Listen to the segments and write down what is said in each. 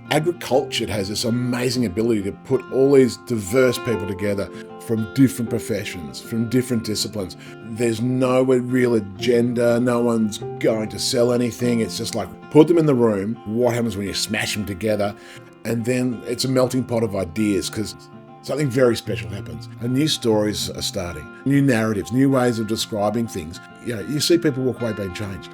agriCULTURED has this amazing ability to put all these diverse people together from different professions, from different disciplines. There's no real agenda, no one's going to sell anything. It's just like, put them in the room, what happens when you smash them together? And then it's a melting pot of ideas, because something very special happens. And new stories are starting, new narratives, new ways of describing things. You see people walk away being changed.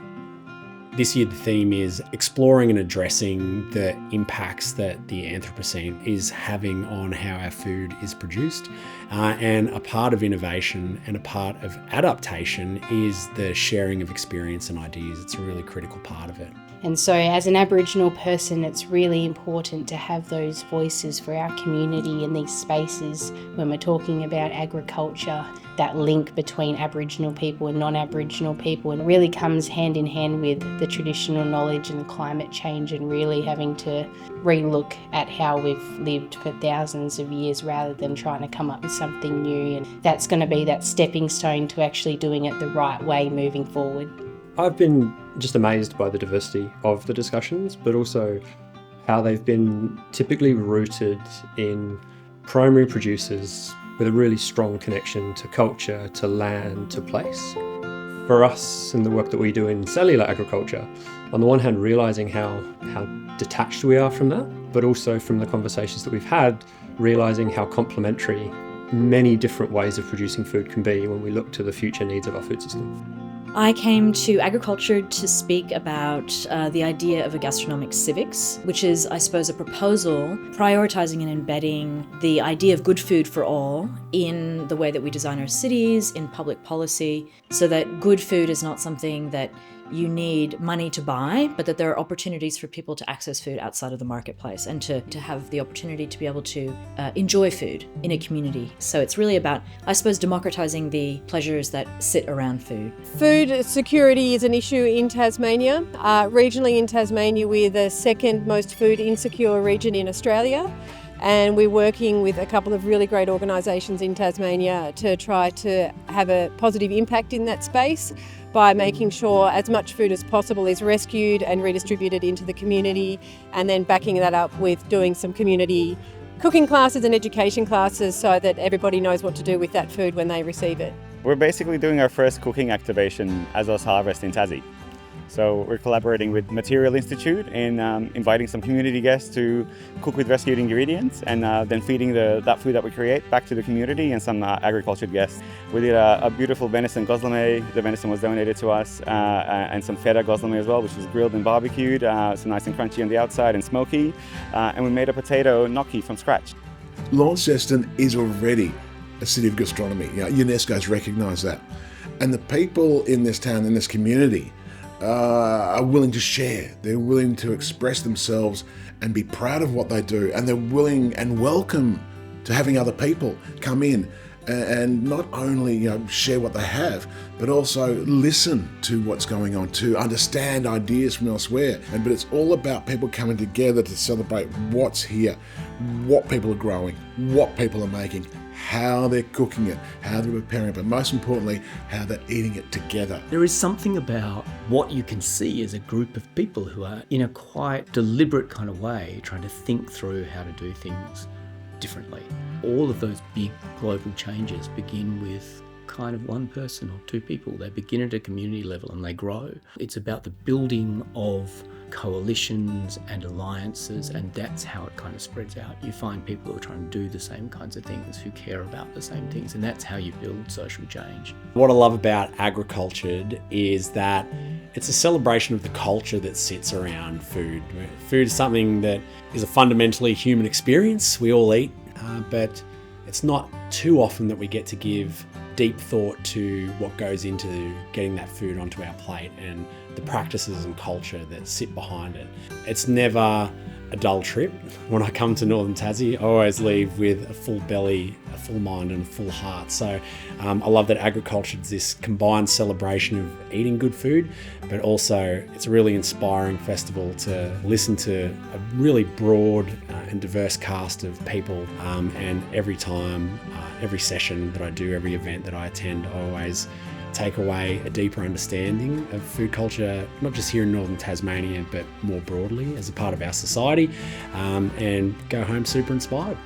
This year the theme is exploring and addressing the impacts that the Anthropocene is having on how our food is produced. And a part of innovation and a part of adaptation is the sharing of experience and ideas. It's a really critical part of it. And so as an Aboriginal person, it's really important to have those voices for our community in these spaces when we're talking about agriculture. That link between Aboriginal people and non-Aboriginal people, and really comes hand in hand with the traditional knowledge and climate change, and really having to relook at how we've lived for thousands of years rather than trying to come up with something new. And that's going to be that stepping stone to actually doing it the right way moving forward. I've been just amazed by the diversity of the discussions, but also how they've been typically rooted in primary producers with a really strong connection to culture, to land, to place. For us and the work that we do in cellular agriculture, on the one hand realising how detached we are from that, but also from the conversations that we've had, realising how complementary many different ways of producing food can be when we look to the future needs of our food system. I came to agriCULTURED to speak about the idea of a gastronomic civics, which is, I suppose, a proposal prioritising and embedding the idea of good food for all in the way that we design our cities, in public policy, so that good food is not something that you need money to buy, but that there are opportunities for people to access food outside of the marketplace and to have the opportunity to be able to enjoy food in a community. So it's really about, I suppose, democratising the pleasures that sit around food. Food security is an issue in Tasmania. Regionally in Tasmania, we're the second most food insecure region in Australia. And we're working with a couple of really great organisations in Tasmania to try to have a positive impact in that space by making sure as much food as possible is rescued and redistributed into the community, and then backing that up with doing some community cooking classes and education classes so that everybody knows what to do with that food when they receive it. We're basically doing our first cooking activation as Us Harvest in Tassie. So we're collaborating with Material Institute in inviting some community guests to cook with rescued ingredients, and then feeding that food that we create back to the community and some agriCULTURED guests. We did a beautiful venison goslamé. The venison was donated to us, and some feta goslamé as well, which was grilled and barbecued, so nice and crunchy on the outside and smoky. And we made a potato gnocchi from scratch. Launceston is already a city of gastronomy. UNESCO's recognised that. And the people in this town, in this community, are willing to share. They're willing to express themselves and be proud of what they do, and they're willing and welcome to having other people come in and not only share what they have, but also listen to what's going on, to understand ideas from elsewhere. But it's all about people coming together to celebrate what's here, what people are growing, what people are making, how they're cooking it, how they're preparing it, but most importantly, how they're eating it together. There is something about what you can see as a group of people who are, in a quite deliberate kind of way, trying to think through how to do things differently. All of those big global changes begin with kind of one person or two people. They begin at a community level and they grow. It's about the building of coalitions and alliances, and that's how it kind of spreads out. You find people who are trying to do the same kinds of things, who care about the same things, and that's how you build social change. What I love about agriCULTURED is that it's a celebration of the culture that sits around food. Food is something that is a fundamentally human experience. We all eat, but it's not too often that we get to give deep thought to what goes into getting that food onto our plate and the practices and culture that sit behind it. It's never a dull trip. When I come to Northern Tassie, I always leave with a full belly, a full mind and a full heart. So I love that agriCULTURED is this combined celebration of eating good food, but also it's a really inspiring festival to listen to a really broad and diverse cast of people. And every time, every session that I do, every event that I attend, I always take away a deeper understanding of food culture, not just here in northern Tasmania, but more broadly as a part of our society, and go home super inspired.